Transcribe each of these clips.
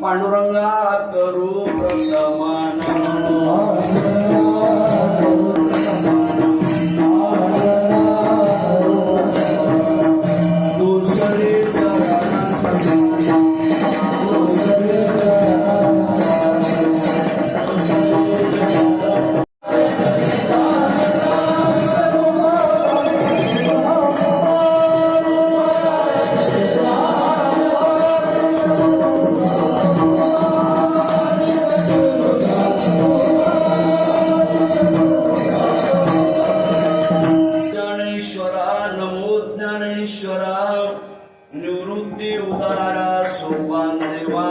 पांडुरंगा करू प्रसमान दुसरे ज्ञानेश्वरा निवृत्ती उदारा सोपान देवा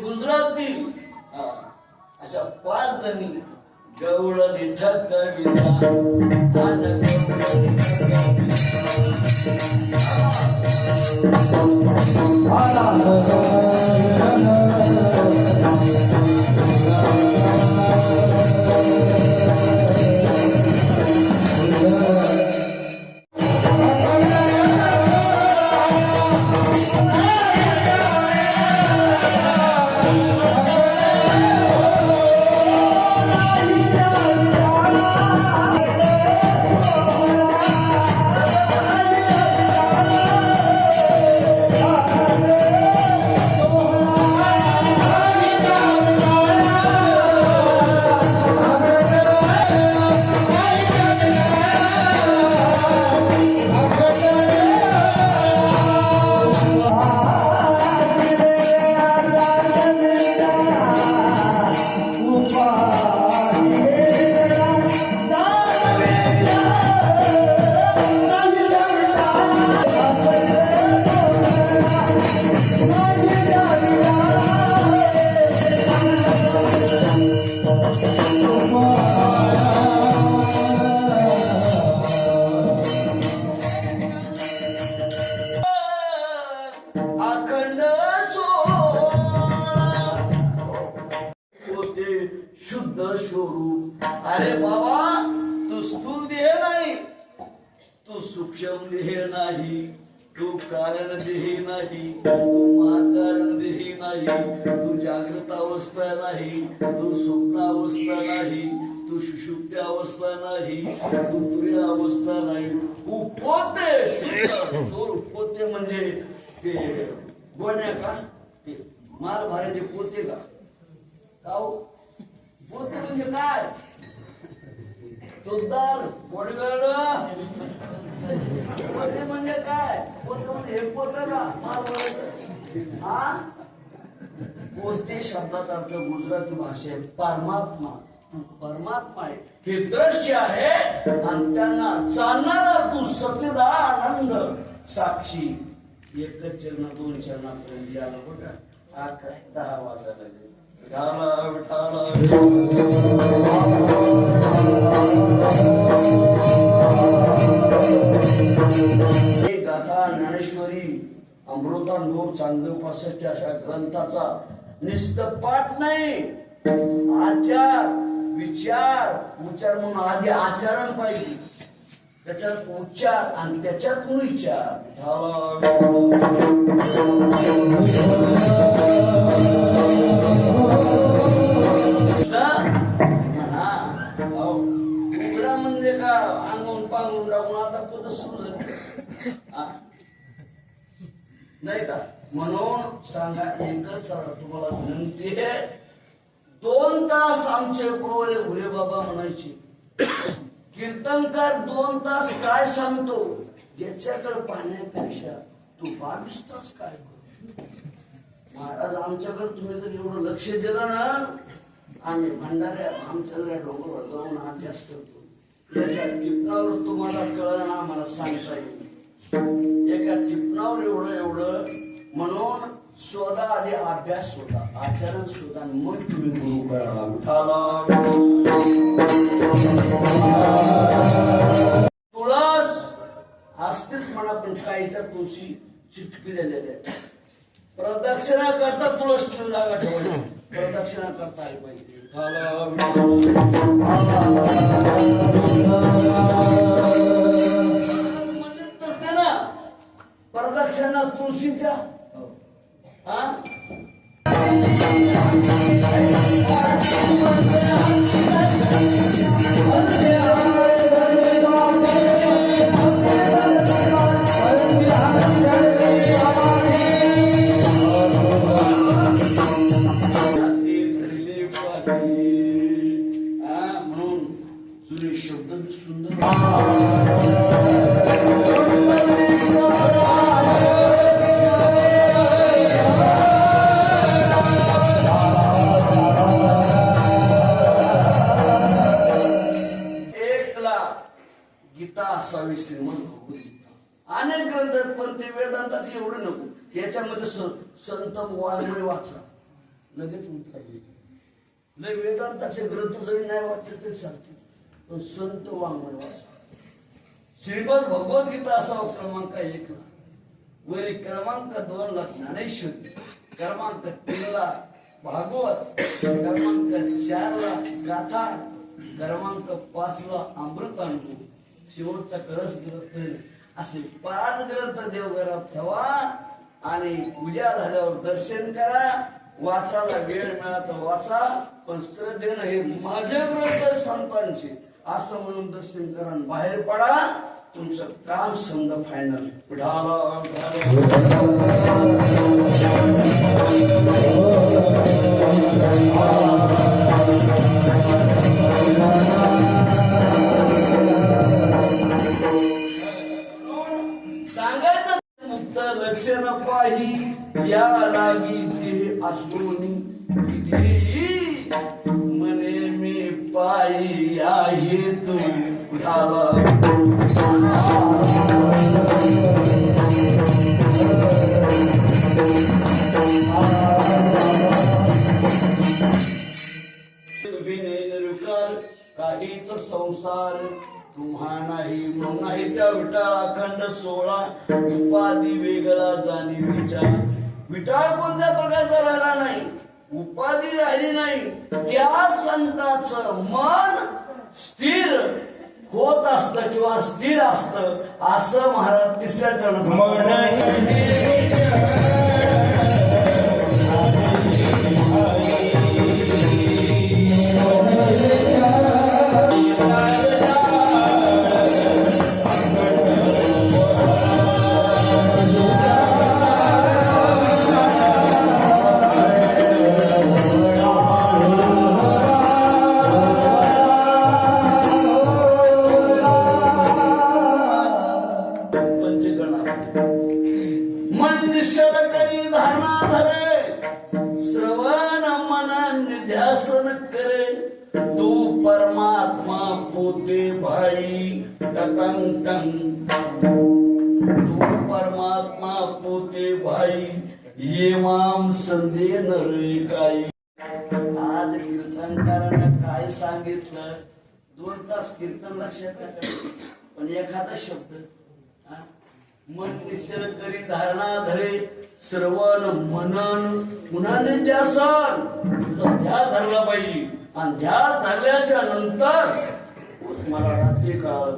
गुजराती अशा 5 जणी गवळ निठक कविता अखंड होते शुद्ध स्वरूप. अरे बाबा, तू स्थूल देह नाही, तू सूक्ष्म देह नाही, तू कारण देह नाही, तू महाकारण देह नाही, तू जागृत अवस्था नाही, तू स्वप्न अवस्था नाही, तू सुषुप्त अवस्था नाही, तू तुरीय अवस्था नाही. पोते शुद्ध स्वरूप. पोते म्हणजे ते गोण्या का, ते माल भरायचे पोते का? पोते म्हणजे काय? जोरदार बॉडीगार्ड. पोते म्हणजे काय? पोते म्हणजे हे पोताला माल भरायचं. हा, पोते शब्दाचा अर्थ गुजराती भाषेत परमात्मा. परमात्मा आहे, हे दृश्य आहे आणि त्यांना चालणारा तू सच्चिदानंद साक्षी. एकच चरण 2 चरणापर्यंत याला बघा. 10 वाजायला गाथा ज्ञानेश्वरी अमृतानुभव चांगदेव 65 अशा ग्रंथाचा नुसतं पाठ नाही, आचार विचार उच्चार म्हणून आधी आचरण पाहिजे, त्याच्यात उच्चार आणि त्याच्यातून विचार. उघडा म्हणजे का अंगून पांगून टाकून आता पद सुरू झाली नाही का? म्हणून सांगा, एकच तुम्हाला विनंती आहे. 2 तास आमचे गुरुवारे घुले बाबा म्हणायचे, कीर्तनकार 2 तास काय सांगतो याच्याकडे पाहण्यापेक्षा तू 22 तास काय करतो. महाराज, आमच्याकडे तुम्ही जर एवढं लक्ष दिलं ना, आम्ही भंडाऱ्या आमच्या डोंगरावर जाऊन अभ्यास करतो. एका टिपणावर तुम्हाला कळलं ना, आम्हाला सांगता येईल. एका टिपणावर एवढं म्हणून शोधा, आधी अभ्यास शोधा, आचरण शोधा, मग तुम्ही गुरु करा. तुळस असतेच म्हणा, पण काहीच्या तुळशी चिटकिलेल्या आहेत. प्रदक्षिणा करता तुळस जागा ठेवायची, प्रदक्षिणा करता आली पाहिजे. नसते ना प्रदक्षिणा तुळशीच्या. म्हणून जुने शब्द सुंदर. गीता असावी श्रीमद भगवद्गीता. अनेक ग्रंथ आहेत, पण ते वेदांताचे एवढे नको. याच्यामध्ये संत वाङ्मय वाचा, लगेच उठायचे. नाही वेदांताचे ग्रंथ जरी नाही वाचले तरी चालते, पण संत वाङ्मय वाचा. श्रीमद भगवद्गीता असावा क्रमांक 1 ला, वरी क्रमांक 2 ला ज्ञानेश्वर, क्रमांक 3 ला भागवत, क्रमांक 4 ला गाथा, क्रमांक 5 ला अमृतानुभव, शेवटचा कळस ग्रंथ. असे 5 ग्रंथ देवघरात ठेवा आणि पूजा झाल्यावर दर्शन करा. वाचायला वेळ मिळाला तर वाचा, पण श्रद्धेनं हे माझे ग्रंथ संतांचे असं म्हणून दर्शन करा, बाहेर पडा. तुमचं काम समजा फायनल. सांगायचं मुक्त लक्षण पाही या लागी ते असून म्हणे मी पायी आहे तू काहीच संसार तुम्हा नाही नाही त्या विटाळा खंड 16 उपाधी वेगळा जाणीवीचा. विटाळ कोणत्या प्रकारचा राहिला नाही, उपाधी राहिली नाही. त्या संतांचं मन स्थिर होत असत किंवा स्थिर असत असं महाराज तिसऱ्या परमात्मा पोते भाई टकंकं, तू परमात्मा पोते भाई ये माम संदेह रे काही. आज कीर्तनकारांना काय सांगितलं, 2 तास कीर्तन लक्षात टाकायचं, पण एखादा शब्द मन निश्चल करी धारणा धरे श्रवण मनन पुन्हा निध्यासन, तुझा ध्यान धरला पाहिजे. आणि ध्यान धरल्याच्या नंतर मला रात्री कळालं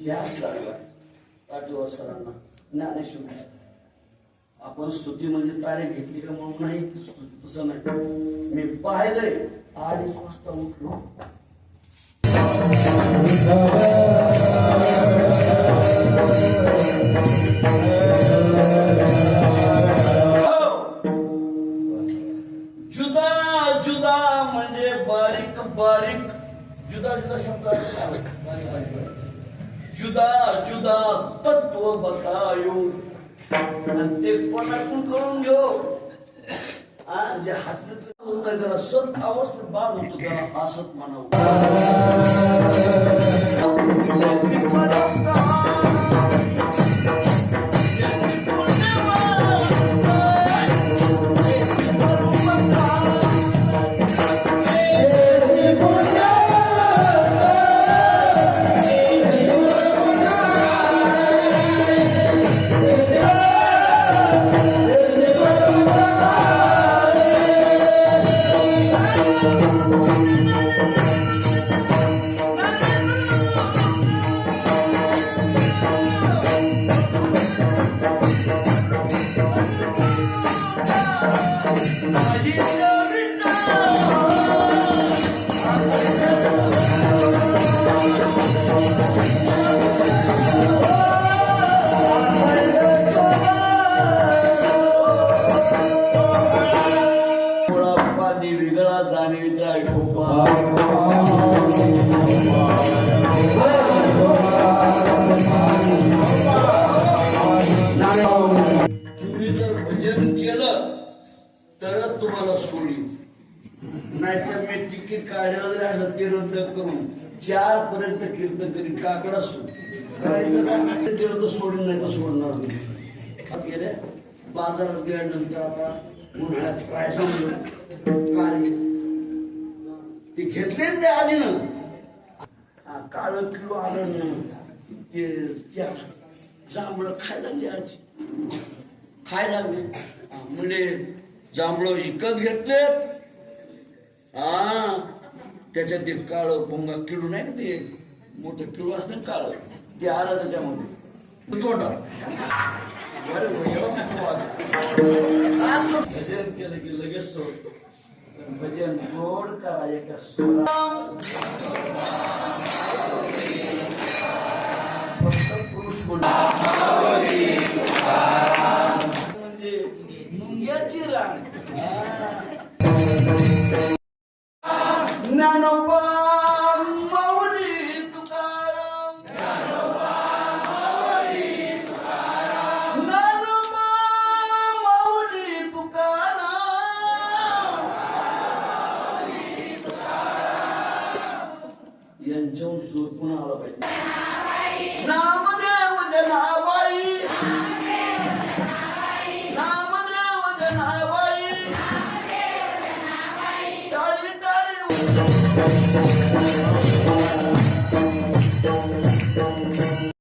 ध्यास लागला. ताटीवर सरांना ज्ञानेश्वर आपण स्तुती म्हणजे तारीख घेतली का म्हणून नाही, स्तुती तसं नाही. मी पाहिलंय 2:30 वाजता उठलो, जुदा जुदा म्हणजे बारीक बारीक, जुदा जुदा शब्द जुदा जुदा तत्व बतायो. आणि ते कोणाकडून कळून घेऊ, जे हातले होत नाही त्याला सत अवस्थेत बाद होतो, त्याला असत म्हणावं. वेगळा जाणीवीचा ठोपा. तुम्ही जर भजन केलं तरच तुम्हाला सोडी, नाहीतर मी तिकीट काढायला राहिलं ते रद्द करून 4 पर्यंत कीर्तन करीत काकडा करायचं का केलं तर सोडून नाही तर सोडणार नाही. गेले बाजारात गेल्यानंतर आता उन्हाळ्यात काय जमलं काय ते घेतले ते आजीनं काळ किलो आलं ते जांभळं खायला लागली आजी खायला लागले म्हणजे जांभळं विकत घेतले त्याच्यात ते काळ पोंगा किडू नाही का ते मोठं किडू असतं ना काळ ते आलं त्याच्यामध्ये तोंडा असं भजन केलं की लगेच सोड भजन गोड करायचं का सोड फक्त पुरुष म्हणजे मुंग्याची रांग ज्ञानोबा माऊली तुकाराम ज्ञानोबा माऊली तुकाराम यांच्याहून जोर पुन्हा आला पाहिजे. नामदेव जनाबाई नामदेव जनाबाई टाळी टाळी